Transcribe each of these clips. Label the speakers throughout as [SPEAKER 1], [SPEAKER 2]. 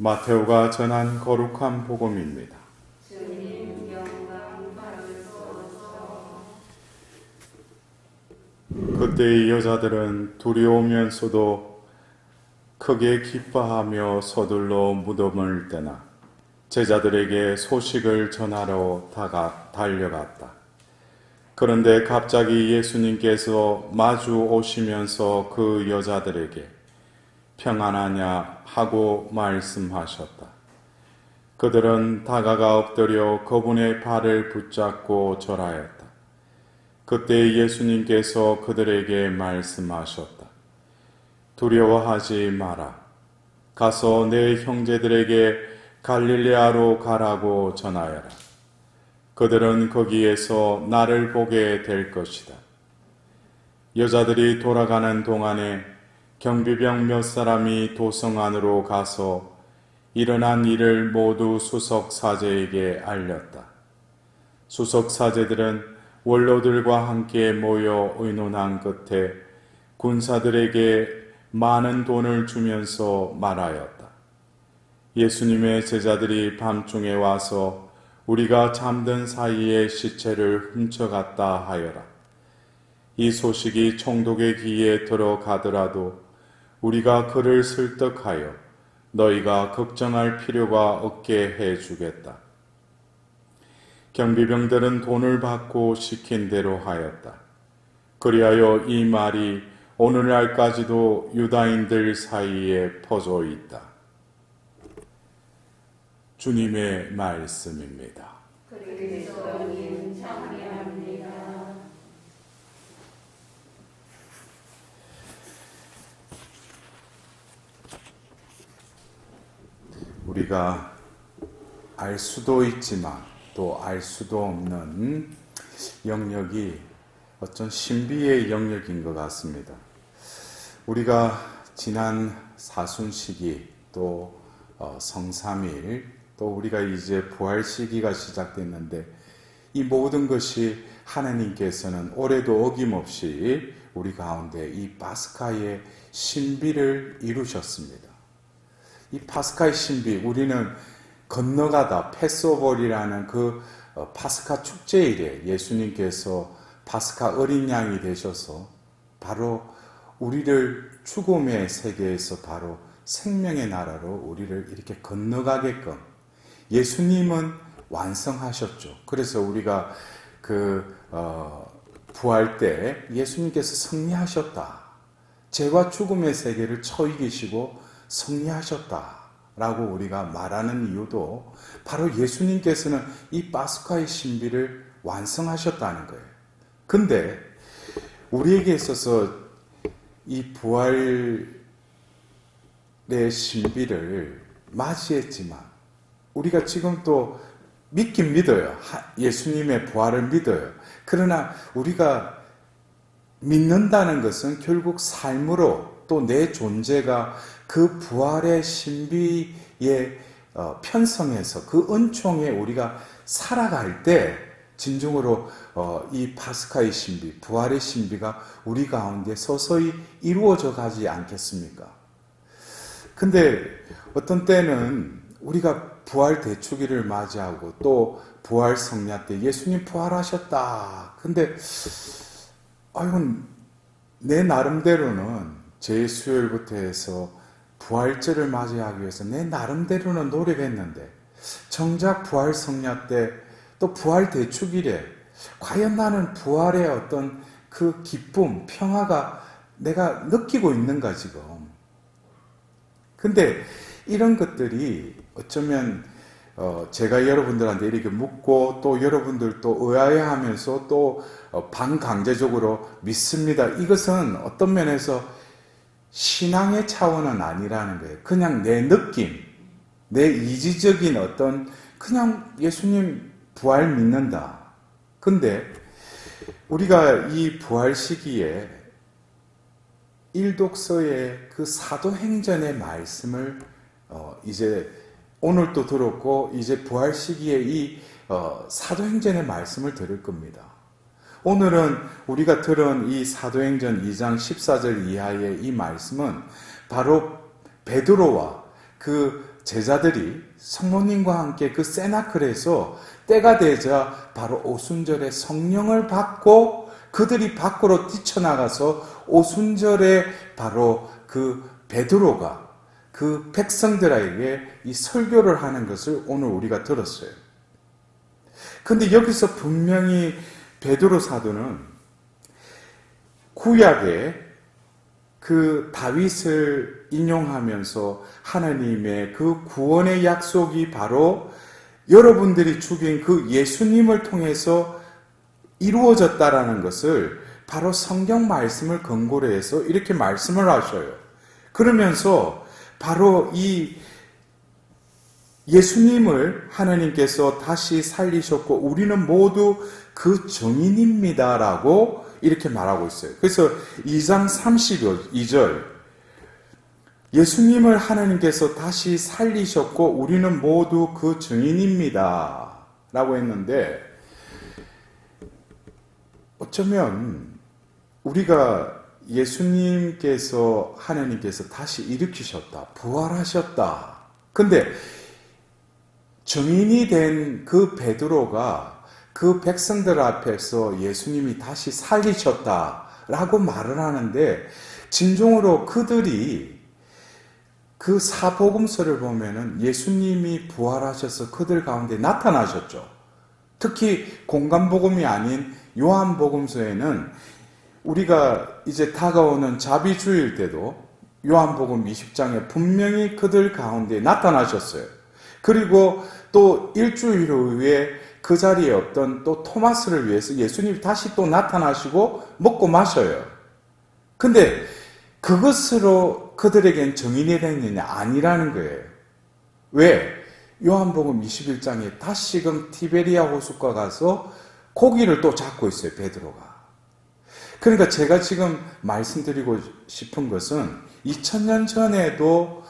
[SPEAKER 1] 마테오가 전한 거룩한 복음입니다.
[SPEAKER 2] 주님 영광 받으소서.
[SPEAKER 1] 그때의 여자들은 두려우면서도 크게 기뻐하며 서둘러 무덤을 떠나 제자들에게 소식을 전하러 달려갔다. 그런데 갑자기 예수님께서 마주 오시면서 그 여자들에게 평안하냐 하고 말씀하셨다. 그들은 다가가 엎드려 그분의 발을 붙잡고 절하였다. 그때 예수님께서 그들에게 말씀하셨다. 두려워하지 마라. 가서 내 형제들에게 갈릴레아로 가라고 전하여라. 그들은 거기에서 나를 보게 될 것이다. 여자들이 돌아가는 동안에 경비병 몇 사람이 도성 안으로 가서 일어난 일을 모두 수석사제에게 알렸다. 수석사제들은 원로들과 함께 모여 의논한 끝에 군사들에게 많은 돈을 주면서 말하였다. 예수님의 제자들이 밤중에 와서 우리가 잠든 사이에 시체를 훔쳐갔다 하여라. 이 소식이 총독의 귀에 들어가더라도 우리가 그를 설득하여 너희가 걱정할 필요가 없게 해주겠다. 경비병들은 돈을 받고 시킨 대로 하였다. 그리하여 이 말이 오늘날까지도 유다인들 사이에 퍼져 있다. 주님의 말씀입니다.
[SPEAKER 2] 그리스도님 찬양합니다.
[SPEAKER 1] 우리가 알 수도 있지만 또 알 수도 없는 영역이 어떤 신비의 영역인 것 같습니다. 우리가 지난 사순시기 또 성삼일 또 우리가 이제 부활 시기가 시작됐는데 이 모든 것이 하나님께서는 올해도 어김없이 우리 가운데 이 파스카의 신비를 이루셨습니다. 이 파스카의 신비, 우리는 건너가다 패스오버리라는 그 파스카 축제일에 예수님께서 파스카 어린 양이 되셔서 바로 우리를 죽음의 세계에서 바로 생명의 나라로 우리를 이렇게 건너가게끔 예수님은 완성하셨죠. 그래서 우리가 부활 때 예수님께서 승리하셨다. 죄와 죽음의 세계를 처이기시고 승리하셨다라고 우리가 말하는 이유도 바로 예수님께서는 이 파스카의 신비를 완성하셨다는 거예요. 근데 우리에게 있어서 이 부활의 신비를 맞이했지만 우리가 지금 또 믿긴 믿어요. 예수님의 부활을 믿어요. 그러나 우리가 믿는다는 것은 결국 삶으로 또 내 존재가 그 부활의 신비에 편성해서 그 은총에 우리가 살아갈 때 진정으로 이 파스카의 신비, 부활의 신비가 우리 가운데 서서히 이루어져 가지 않겠습니까? 근데 어떤 때는 우리가 부활 대축일을 맞이하고 또 부활 성야 때 예수님 부활하셨다. 근데 이건 내 나름대로는 제수요일부터 해서 부활절을 맞이하기 위해서 내 나름대로는 노력했는데 정작 부활 성야 때 또 부활 대축일에 과연 나는 부활의 어떤 그 기쁨, 평화가 내가 느끼고 있는가 지금. 근데 이런 것들이 어쩌면 제가 여러분들한테 이렇게 묻고 또 여러분들도 의아해하면서 또 반강제적으로 믿습니다. 이것은 어떤 면에서 신앙의 차원은 아니라는 거예요. 그냥 내 느낌, 내 이지적인 어떤 그냥 예수님 부활 믿는다. 근데 우리가 이 부활 시기에 일독서의 그 사도행전의 말씀을 이제 오늘 또 들었고 이제 부활 시기에 이 사도행전의 말씀을 들을 겁니다. 오늘은 우리가 들은 이 사도행전 2장 14절 이하의 이 말씀은 바로 베드로와 그 제자들이 성모님과 함께 그 세나클에서 때가 되자 바로 오순절에 성령을 받고 그들이 밖으로 뛰쳐나가서 오순절에 바로 그 베드로가 그 백성들에게 이 설교를 하는 것을 오늘 우리가 들었어요. 근데 여기서 분명히 베드로 사도는 구약에 그 다윗을 인용하면서 하나님의 그 구원의 약속이 바로 여러분들이 죽인 그 예수님을 통해서 이루어졌다라는 것을 바로 성경 말씀을 근거로 해서 이렇게 말씀을 하셔요. 그러면서 바로 이 예수님을 하나님께서 다시 살리셨고 우리는 모두 그 증인입니다라고 이렇게 말하고 있어요. 그래서 2장 32절 예수님을 하나님께서 다시 살리셨고 우리는 모두 그 증인입니다 라고 했는데 어쩌면 우리가 예수님께서 하나님께서 다시 일으키셨다, 부활하셨다. 근데 증인이 된 그 베드로가 그 백성들 앞에서 예수님이 다시 살리셨다라고 말을 하는데 진정으로 그들이 그 사복음서를 보면은 예수님이 부활하셔서 그들 가운데 나타나셨죠. 특히 공간복음이 아닌 요한복음서에는 우리가 이제 다가오는 자비주일 때도 요한복음 20장에 분명히 그들 가운데 나타나셨어요. 그리고 또 일주일 후에 그 자리에 없던 또 토마스를 위해서 예수님이 다시 또 나타나시고 먹고 마셔요. 근데 그것으로 그들에겐 정인이 됐느냐? 아니라는 거예요. 왜? 요한복음 21장에 다시금 티베리아 호숫가 가서 고기를 또 잡고 있어요, 베드로가. 그러니까 제가 지금 말씀드리고 싶은 것은 2000년 전에도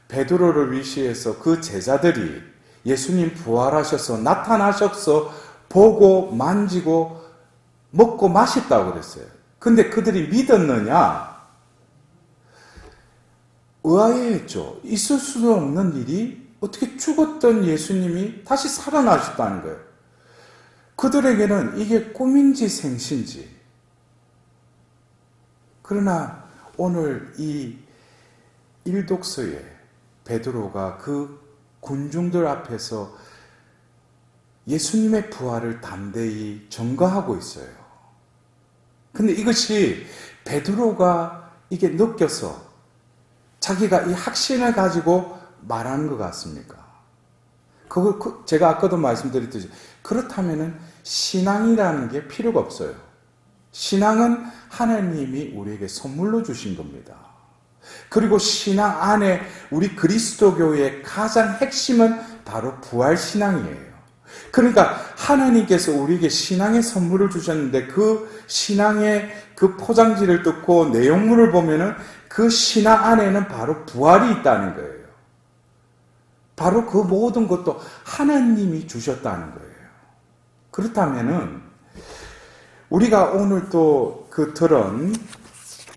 [SPEAKER 1] 베드로를 위시해서 그 제자들이 예수님 부활하셔서 나타나셔서 보고 만지고 먹고 마셨다고 그랬어요. 근데 그들이 믿었느냐? 의아해했죠. 있을 수 없는 일이 어떻게 죽었던 예수님이 다시 살아나셨다는 거예요. 그들에게는 이게 꿈인지 생신지. 그러나 오늘 이 일독서에 베드로가 그 군중들 앞에서 예수님의 부활을 담대히 증거하고 있어요. 근데 이것이 베드로가 이게 느껴서 자기가 이 확신을 가지고 말하는 것 같습니까? 제가 아까도 말씀드렸듯이 그렇다면은 신앙이라는 게 필요가 없어요. 신앙은 하나님이 우리에게 선물로 주신 겁니다. 그리고 신앙 안에 우리 그리스도교의 가장 핵심은 바로 부활신앙이에요. 그러니까 하나님께서 우리에게 신앙의 선물을 주셨는데 그 신앙의 그 포장지를 뜯고 내용물을 보면은 그 신앙 안에는 바로 부활이 있다는 거예요. 바로 그 모든 것도 하나님이 주셨다는 거예요. 그렇다면은 우리가 오늘 또 그 들은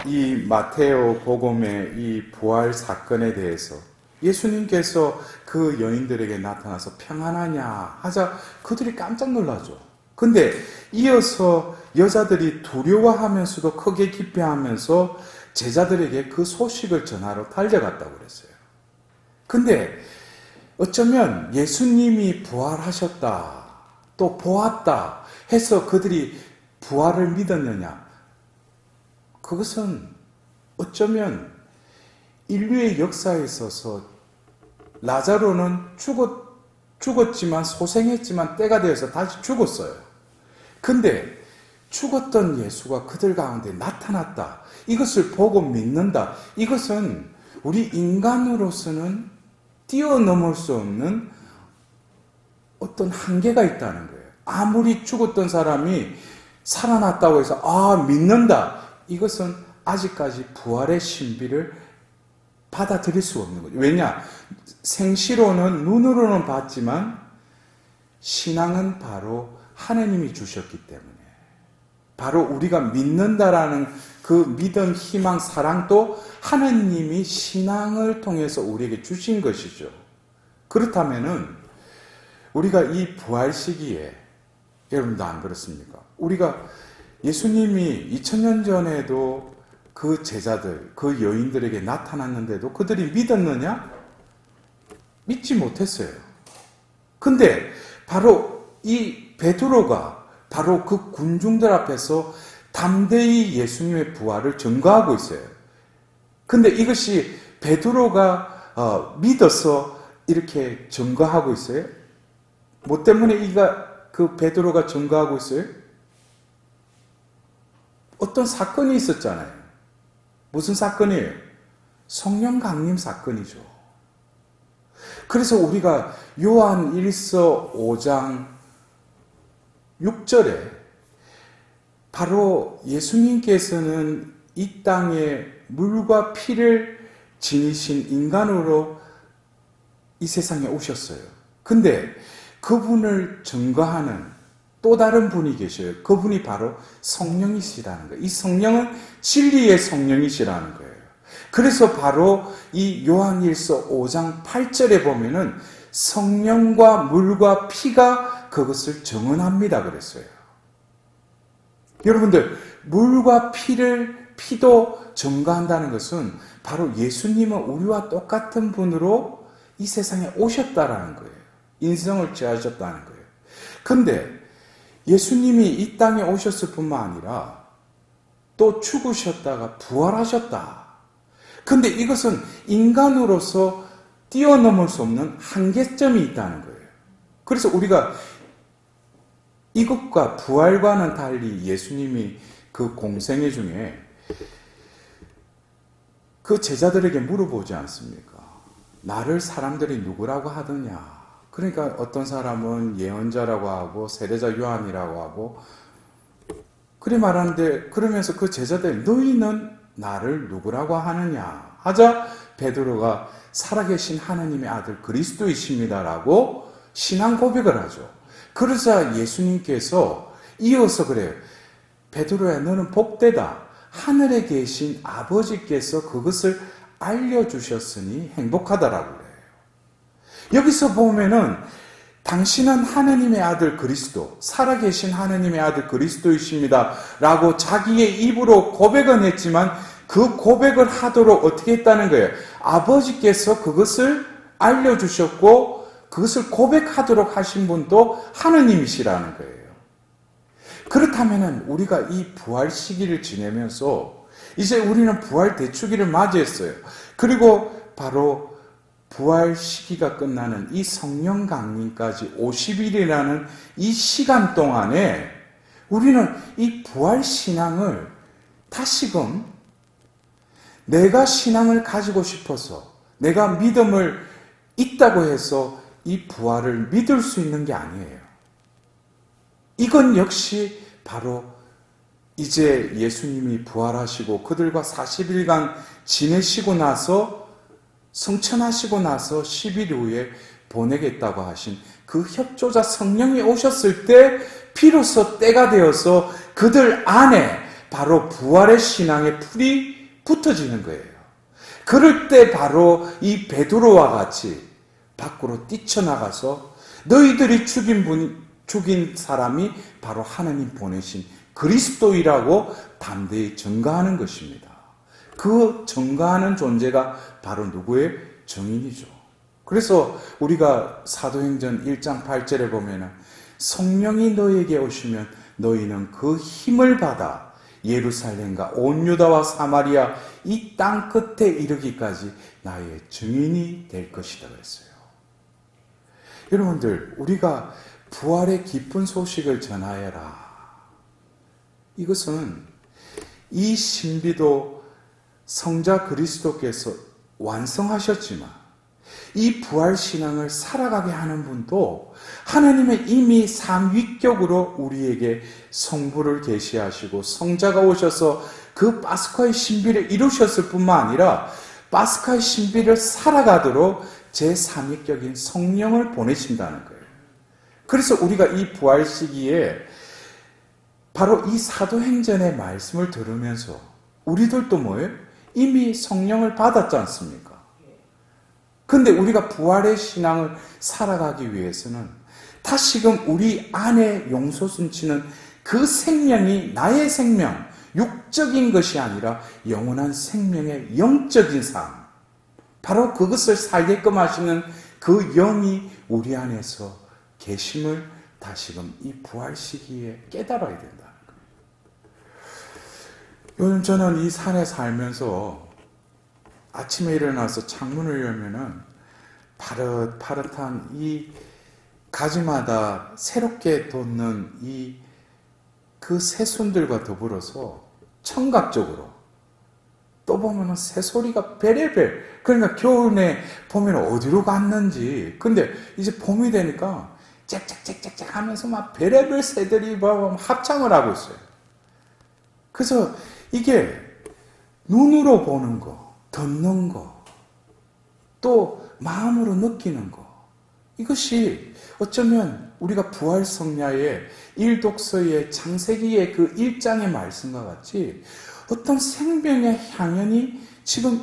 [SPEAKER 1] 이 마테오 복음의 이 부활 사건에 대해서 예수님께서 그 여인들에게 나타나서 평안하냐 하자 그들이 깜짝 놀라죠. 근데 이어서 여자들이 두려워하면서도 크게 기뻐하면서 제자들에게 그 소식을 전하러 달려갔다고 그랬어요. 근데 어쩌면 예수님이 부활하셨다, 또 보았다 해서 그들이 부활을 믿었느냐? 그것은 어쩌면 인류의 역사에 있어서 라자로는 죽었지만 소생했지만 때가 되어서 다시 죽었어요. 근데 죽었던 예수가 그들 가운데 나타났다. 이것을 보고 믿는다. 이것은 우리 인간으로서는 뛰어넘을 수 없는 어떤 한계가 있다는 거예요. 아무리 죽었던 사람이 살아났다고 해서 믿는다. 이것은 아직까지 부활의 신비를 받아들일 수 없는 거죠. 왜냐? 생시로는 눈으로는 봤지만 신앙은 바로 하나님이 주셨기 때문에 바로 우리가 믿는다라는 그 믿음, 희망, 사랑도 하느님이 신앙을 통해서 우리에게 주신 것이죠. 그렇다면은 우리가 이 부활 시기에, 여러분도 안 그렇습니까? 우리가 예수님이 2000년 전에도 그 제자들, 그 여인들에게 나타났는데도 그들이 믿었느냐? 믿지 못했어요. 근데 바로 이 베드로가 바로 그 군중들 앞에서 담대히 예수님의 부활을 증거하고 있어요. 근데 이것이 베드로가 믿어서 이렇게 증거하고 있어요? 뭐 때문에 그 베드로가 증거하고 있어요? 어떤 사건이 있었잖아요. 무슨 사건이에요? 성령 강림 사건이죠. 그래서 우리가 요한 1서 5장 6절에 바로 예수님께서는 이 땅에 물과 피를 지니신 인간으로 이 세상에 오셨어요. 근데 그분을 증거하는 또 다른 분이 계셔요. 그분이 바로 성령이시라는 거예요. 이 성령은 진리의 성령이시라는 거예요. 그래서 바로 이 요한일서 5장 8절에 보면은 성령과 물과 피가 그것을 증언합니다 그랬어요. 여러분들, 물과 피도 증거한다는 것은 바로 예수님은 우리와 똑같은 분으로 이 세상에 오셨다라는 거예요. 인성을 취하셨다는 거예요. 근데 예수님이 이 땅에 오셨을 뿐만 아니라 또 죽으셨다가 부활하셨다. 근데 이것은 인간으로서 뛰어넘을 수 없는 한계점이 있다는 거예요. 그래서 우리가 이것과 부활과는 달리 예수님이 그 공생애 중에 그 제자들에게 물어보지 않습니까? 나를 사람들이 누구라고 하더냐? 그러니까 어떤 사람은 예언자라고 하고 세례자 요한이라고 하고 그래 말하는데, 그러면서 그 제자들 너희는 나를 누구라고 하느냐 하자 베드로가 살아계신 하나님의 아들 그리스도이십니다라고 신앙 고백을 하죠. 그러자 예수님께서 이어서 그래요. 베드로야, 너는 복되다. 하늘에 계신 아버지께서 그것을 알려주셨으니 행복하다라고 그래요. 여기서 보면은 당신은 하느님의 아들 그리스도, 살아계신 하느님의 아들 그리스도이십니다 라고 자기의 입으로 고백은 했지만 그 고백을 하도록 어떻게 했다는 거예요? 아버지께서 그것을 알려주셨고 그것을 고백하도록 하신 분도 하느님이시라는 거예요. 그렇다면 우리가 이 부활 시기를 지내면서 이제 우리는 부활 대축일을 맞이했어요. 그리고 바로 부활 시기가 끝나는 이 성령 강림까지 50일이라는 이 시간 동안에 우리는 이 부활 신앙을 다시금 내가 신앙을 가지고 싶어서 내가 믿음을 있다고 해서 이 부활을 믿을 수 있는 게 아니에요. 이건 역시 바로 이제 예수님이 부활하시고 그들과 40일간 지내시고 나서 성천하시고 나서 10일 후에 보내겠다고 하신 그 협조자 성령이 오셨을 때 비로소 때가 되어서 그들 안에 바로 부활의 신앙의 풀이 붙어지는 거예요. 그럴 때 바로 이 베드로와 같이 밖으로 뛰쳐나가서 너희들이 죽인 사람이 바로 하나님 보내신 그리스도이라고 담대히 증거하는 것입니다. 그 증거하는 존재가 바로 누구의? 증인이죠. 그래서 우리가 사도행전 1장 8절에 보면은 성령이 너희에게 오시면 너희는 그 힘을 받아 예루살렘과 온 유다와 사마리아 이 땅 끝에 이르기까지 나의 증인이 될 것이다 그랬어요. 여러분들, 우리가 부활의 기쁜 소식을 전하여라. 이것은 이 신비도 성자 그리스도께서 완성하셨지만 이 부활신앙을 살아가게 하는 분도 하나님의 이미 삼위격으로 우리에게 성부를 계시하시고 성자가 오셔서 그 파스카의 신비를 이루셨을 뿐만 아니라 파스카의 신비를 살아가도록 제3위격인 성령을 보내신다는 거예요. 그래서 우리가 이 부활 시기에 바로 이 사도행전의 말씀을 들으면서 우리들도 뭐예요? 이미 성령을 받았지 않습니까? 근데 우리가 부활의 신앙을 살아가기 위해서는 다시금 우리 안에 용솟음치는 그 생명이 나의 생명, 육적인 것이 아니라 영원한 생명의 영적인 삶, 바로 그것을 살게끔 하시는 그 영이 우리 안에서 계심을 다시금 이 부활 시기에 깨달아야 된다는 거예요. 요즘 저는 이 산에 살면서 아침에 일어나서 창문을 열면은 파릇파릇한 이 가지마다 새롭게 돋는 그 새순들과 더불어서 청각적으로 또 보면은 새소리가 베레벨, 그러니까 겨울에 보면 어디로 갔는지, 근데 이제 봄이 되니까 짹짹짹짹 하면서 막 베레벨 새들이 막 합창을 하고 있어요. 그래서 이게 눈으로 보는 거, 듣는 거, 또 마음으로 느끼는 거, 이것이 어쩌면 우리가 부활 성야의 일독서의 창세기의 그 1장의 말씀과 같이 어떤 생명의 향연이 지금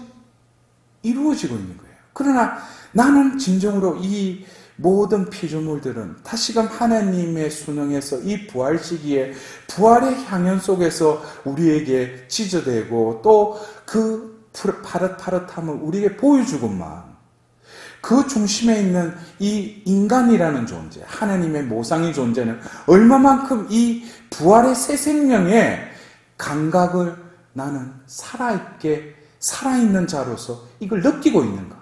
[SPEAKER 1] 이루어지고 있는 거예요. 그러나 나는 진정으로 이 모든 피조물들은 다시금 하나님의 순응에서 이 부활 시기에 부활의 향연 속에서 우리에게 지저대고 또 그 파릇파릇함을 우리에게 보여주고만, 그 중심에 있는 이 인간이라는 존재, 하나님의 모상의 존재는 얼마만큼 이 부활의 새 생명의 감각을 나는 살아있는 자로서 이걸 느끼고 있는가?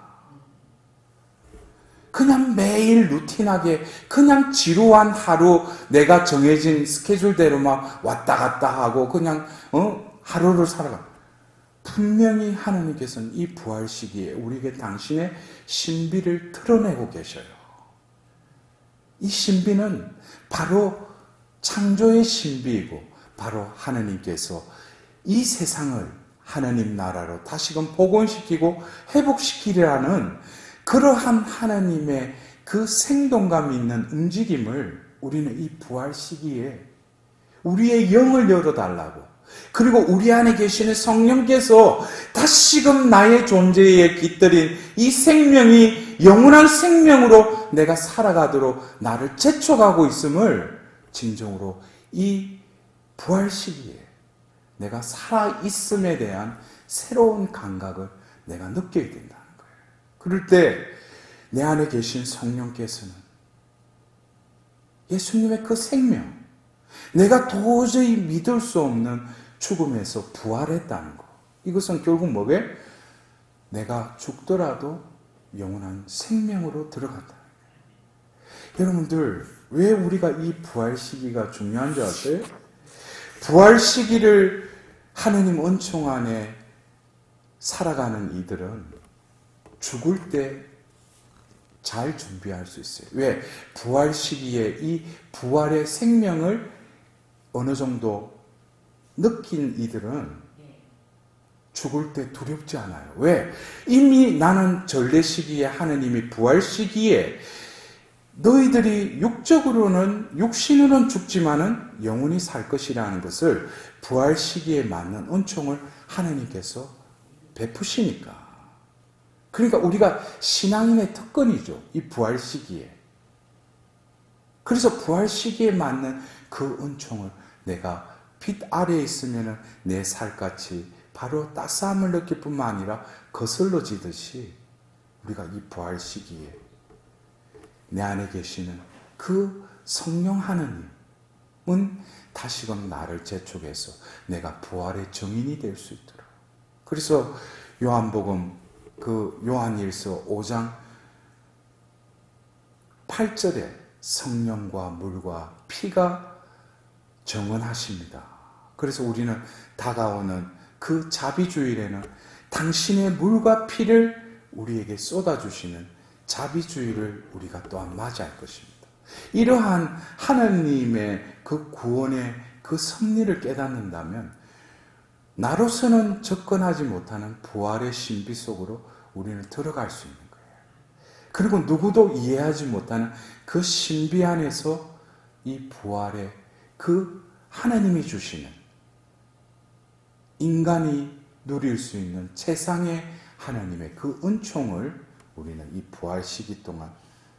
[SPEAKER 1] 그냥 매일 루틴하게 그냥 지루한 하루, 내가 정해진 스케줄대로 막 왔다 갔다 하고 그냥 하루를 살아가. 분명히 하나님께서는 이 부활 시기에 우리에게 당신의 신비를 드러내고 계셔요. 이 신비는 바로 창조의 신비이고, 바로 하나님께서 이 세상을 하나님 나라로 다시금 복원시키고 회복시키려는 그러한 하나님의 그 생동감 있는 움직임을 우리는 이 부활 시기에 우리의 영을 열어달라고, 그리고 우리 안에 계시는 성령께서 다시금 나의 존재에 깃들인 이 생명이 영원한 생명으로 내가 살아가도록 나를 재촉하고 있음을 진정으로 이 부활 시기에 내가 살아있음에 대한 새로운 감각을 내가 느껴야 된다는 거예요. 그럴 때 내 안에 계신 성령께서는 예수님의 그 생명, 내가 도저히 믿을 수 없는 죽음에서 부활했다는 것, 이것은 결국 뭐게? 내가 죽더라도 영원한 생명으로 들어간다는 거예요. 여러분들, 왜 우리가 이 부활 시기가 중요한 줄 아세요? 부활 시기를 하느님 은총 안에 살아가는 이들은 죽을 때 잘 준비할 수 있어요. 왜? 부활 시기에 이 부활의 생명을 어느 정도 느낀 이들은 죽을 때 두렵지 않아요. 왜? 이미 나는 전례 시기에 하느님이 부활 시기에 너희들이 육신으로는 죽지만은 영원히 살 것이라는 것을 부활 시기에 맞는 은총을 하나님께서 베푸시니까. 그러니까 우리가 신앙인의 특권이죠. 이 부활 시기에. 그래서 부활 시기에 맞는 그 은총을 내가 빛 아래에 있으면 내 살같이 바로 따스함을 느낄 뿐만 아니라 거슬러지듯이 우리가 이 부활 시기에 내 안에 계시는 그 성령 하느님은 다시금 나를 재촉해서 내가 부활의 증인이 될 수 있도록. 그래서 요한복음 그 요한일서 5장 8절에 성령과 물과 피가 정언하십니다. 그래서 우리는 다가오는 그 자비주일에는 당신의 물과 피를 우리에게 쏟아주시는 자비주일을 우리가 또한 맞이할 것입니다. 이러한 하나님의 그 구원의 그 섭리를 깨닫는다면 나로서는 접근하지 못하는 부활의 신비 속으로 우리는 들어갈 수 있는 거예요. 그리고 누구도 이해하지 못하는 그 신비 안에서 이 부활의 그 하나님이 주시는 인간이 누릴 수 있는 최상의 하나님의 그 은총을 우리는 이 부활 시기 동안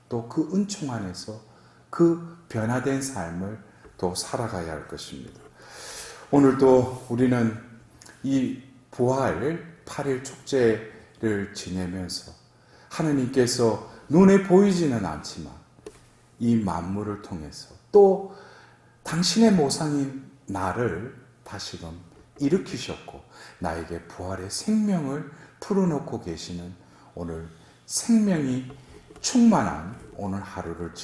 [SPEAKER 1] 또 그 은총 안에서 그 변화된 삶을 또 살아가야 할 것입니다. 오늘도 우리는 이 부활 8일 축제를 지내면서 하나님께서 눈에 보이지는 않지만 이 만물을 통해서 또 당신의 모상인 나를 다시금 일으키셨고 나에게 부활의 생명을 풀어놓고 계시는 오늘 생명이 충만한 오늘 하루를